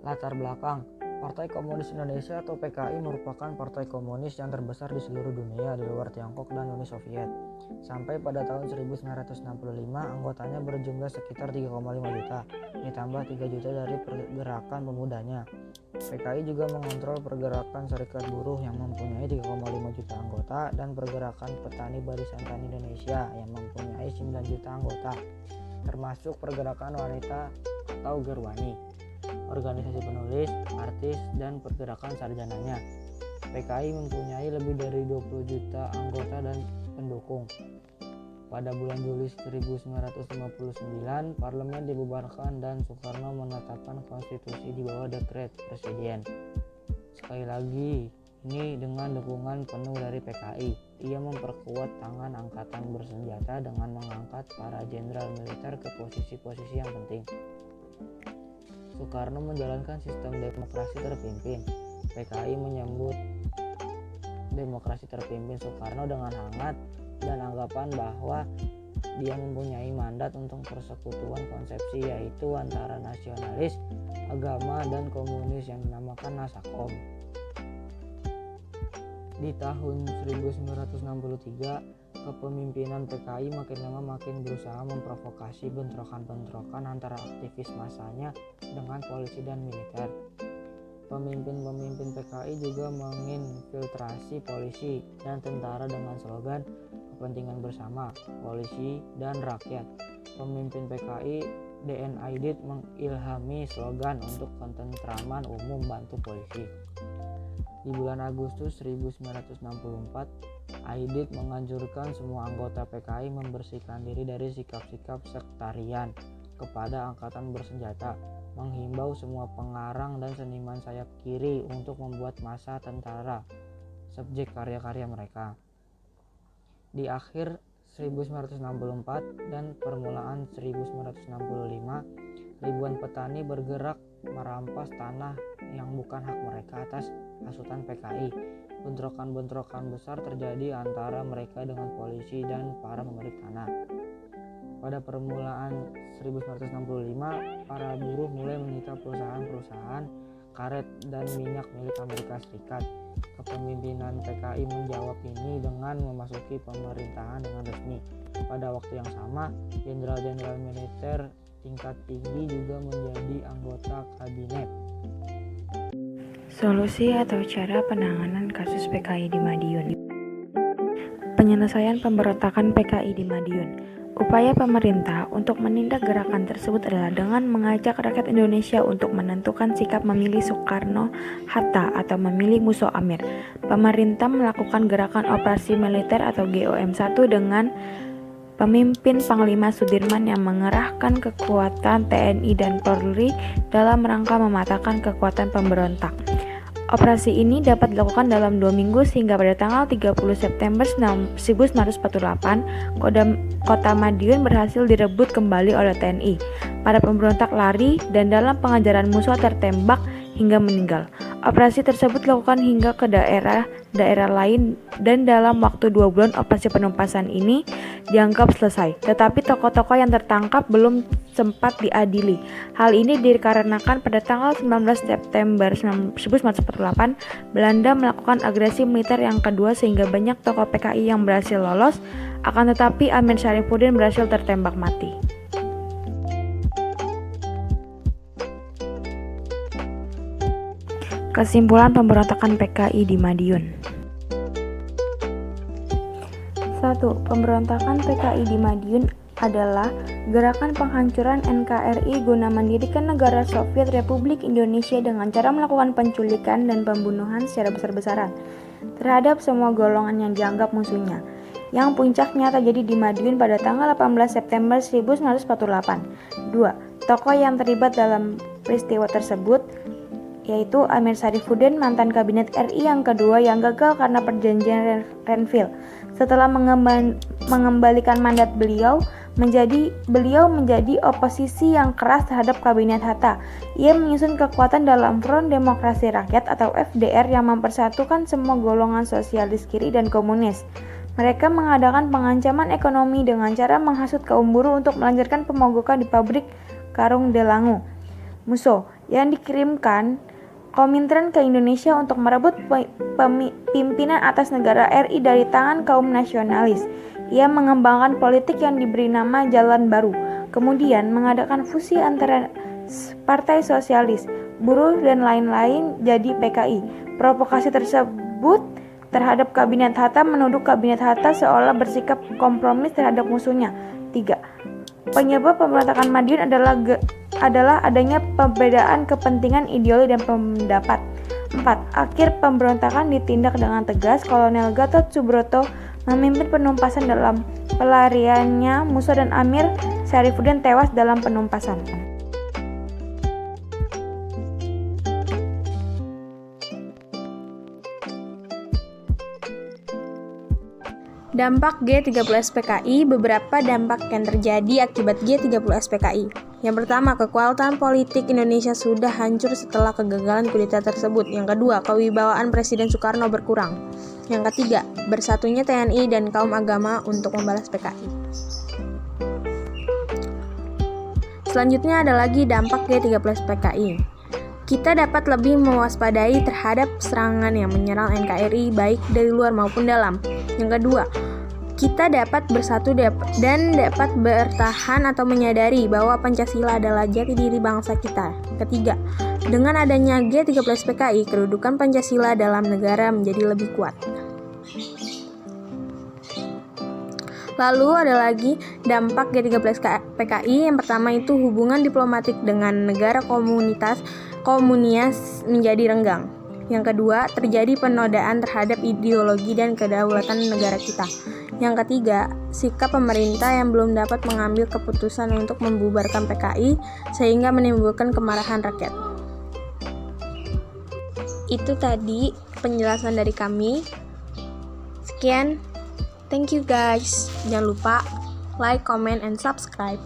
Latar belakang: Partai Komunis Indonesia atau PKI merupakan partai komunis yang terbesar di seluruh dunia di luar Tiongkok dan Uni Soviet. Sampai pada tahun 1965, anggotanya berjumlah sekitar 3,5 juta, ditambah 3 juta dari pergerakan pemudanya. PKI juga mengontrol pergerakan Serikat Buruh yang mempunyai 3,5 juta anggota dan pergerakan Petani Barisan Tani Indonesia yang mempunyai 9 juta anggota, termasuk pergerakan wanita atau Gerwani, organisasi penulis, artis, dan pergerakan sarjananya. PKI mempunyai lebih dari 20 juta anggota dan pendukung. Pada bulan Juli 1959, parlemen dibubarkan dan Soekarno menetapkan konstitusi di bawah dekret presiden. Sekali lagi, ini dengan dukungan penuh dari PKI. Ia memperkuat tangan angkatan bersenjata dengan mengangkat para jenderal militer ke posisi-posisi yang penting. Soekarno menjalankan sistem demokrasi terpimpin. PKI menyambut demokrasi terpimpin Soekarno dengan hangat dan anggapan bahwa dia mempunyai mandat untuk persekutuan konsepsi, yaitu antara nasionalis, agama, dan komunis yang dinamakan Nasakom. Di tahun 1963, kepemimpinan PKI makin lama makin berusaha memprovokasi bentrokan-bentrokan antara aktivis massanya dengan polisi dan militer. Pemimpin-pemimpin PKI juga menginfiltrasi polisi dan tentara dengan slogan kepentingan bersama, polisi dan rakyat. Pemimpin PKI DN Aidit mengilhami slogan untuk ketentraman umum bantu polisi. Di bulan Agustus 1964, Aidit menganjurkan semua anggota PKI membersihkan diri dari sikap-sikap sektarian kepada angkatan bersenjata, menghimbau semua pengarang dan seniman sayap kiri untuk membuat massa tentara subjek karya-karya mereka. Di akhir 1964 dan permulaan 1965, ribuan petani bergerak merampas tanah yang bukan hak mereka atas hasutan PKI. Bentrokan-bentrokan besar terjadi antara mereka dengan polisi dan para pemilik tanah. Pada permulaan 1965, para buruh mulai menyita perusahaan-perusahaan karet dan minyak milik Amerika Serikat. Kepemimpinan PKI menjawab ini dengan memasuki pemerintahan dengan resmi. Pada waktu yang sama, jenderal-jenderal militer tingkat tinggi juga menjadi anggota kabinet. Solusi atau cara penanganan kasus PKI di Madiun. Penyelesaian pemberontakan PKI di Madiun. Upaya pemerintah untuk menindak gerakan tersebut adalah dengan mengajak rakyat Indonesia untuk menentukan sikap memilih Soekarno-Hatta atau memilih Musa Amir. Pemerintah melakukan gerakan operasi militer atau GOM-1 dengan pemimpin Panglima Sudirman yang mengerahkan kekuatan TNI dan Polri dalam rangka mematahkan kekuatan pemberontak. Operasi ini dapat dilakukan dalam 2 minggu sehingga pada tanggal 30 September 1948, kota Madiun berhasil direbut kembali oleh TNI. Para pemberontak lari dan dalam pengajaran musuh tertembak hingga meninggal. Operasi tersebut dilakukan hingga ke daerah lain dan dalam waktu 2 bulan operasi penumpasan ini dianggap selesai. Tetapi tokoh-tokoh yang tertangkap belum sempat diadili. Hal ini dikarenakan pada tanggal 19 September 1948 Belanda melakukan agresi militer yang kedua sehingga banyak tokoh PKI yang berhasil lolos, akan tetapi Amir Syarifuddin berhasil tertembak mati. Kesimpulan pemberontakan PKI di Madiun. 1. Pemberontakan PKI di Madiun adalah gerakan penghancuran NKRI guna mendirikan negara Soviet Republik Indonesia dengan cara melakukan penculikan dan pembunuhan secara besar-besaran terhadap semua golongan yang dianggap musuhnya, yang puncaknya terjadi di Madiun pada tanggal 18 September 1948. 2. Tokoh yang terlibat dalam peristiwa tersebut yaitu Amir Syarifuddin, mantan kabinet RI yang kedua yang gagal karena perjanjian Renville. Setelah mengembalikan mandat beliau menjadi oposisi yang keras terhadap kabinet Hatta. Ia menyusun kekuatan dalam Front Demokrasi Rakyat atau FDR yang mempersatukan semua golongan sosialis kiri dan komunis. Mereka mengadakan pengancaman ekonomi dengan cara menghasut kaum buruh untuk melancarkan pemogokan di pabrik karung Delangu. Musso yang dikirimkan Komintern ke Indonesia untuk merebut pimpinan atas negara RI dari tangan kaum nasionalis. Ia mengembangkan politik yang diberi nama Jalan Baru, kemudian mengadakan fusi antara Partai Sosialis, Buruh, dan lain-lain jadi PKI. Provokasi tersebut terhadap Kabinet Hatta menuduh Kabinet Hatta seolah bersikap kompromis terhadap musuhnya. 3. Penyebab pemberontakan Madiun adalah adanya perbedaan kepentingan ideologi dan pendapat. 4. Akhir pemberontakan ditindak dengan tegas. Kolonel Gatot Subroto memimpin penumpasan dalam pelariannya. Musa dan Amir Syarifuddin tewas dalam penumpasan. Dampak G30S-PKI, beberapa dampak yang terjadi akibat G30S-PKI. Yang pertama, kekuatan politik Indonesia sudah hancur setelah kegagalan kudeta tersebut. Yang kedua, kewibawaan Presiden Soekarno berkurang. Yang ketiga, bersatunya TNI dan kaum agama untuk membalas PKI. Selanjutnya ada lagi dampak G30S-PKI. Kita dapat lebih mewaspadai terhadap serangan yang menyerang NKRI baik dari luar maupun dalam. Yang kedua, kita dapat bersatu dan dapat bertahan atau menyadari bahwa Pancasila adalah jati diri bangsa kita. Ketiga, dengan adanya G30S-PKI, kedudukan Pancasila dalam negara menjadi lebih kuat. Lalu ada lagi dampak G30S-PKI. Yang pertama itu hubungan diplomatik dengan negara komunias menjadi renggang. Yang kedua, terjadi penodaan terhadap ideologi dan kedaulatan negara kita. Yang ketiga, sikap pemerintah yang belum dapat mengambil keputusan untuk membubarkan PKI sehingga menimbulkan kemarahan rakyat. Itu tadi penjelasan dari kami. Sekian. Thank you guys. Jangan lupa like, comment, and subscribe.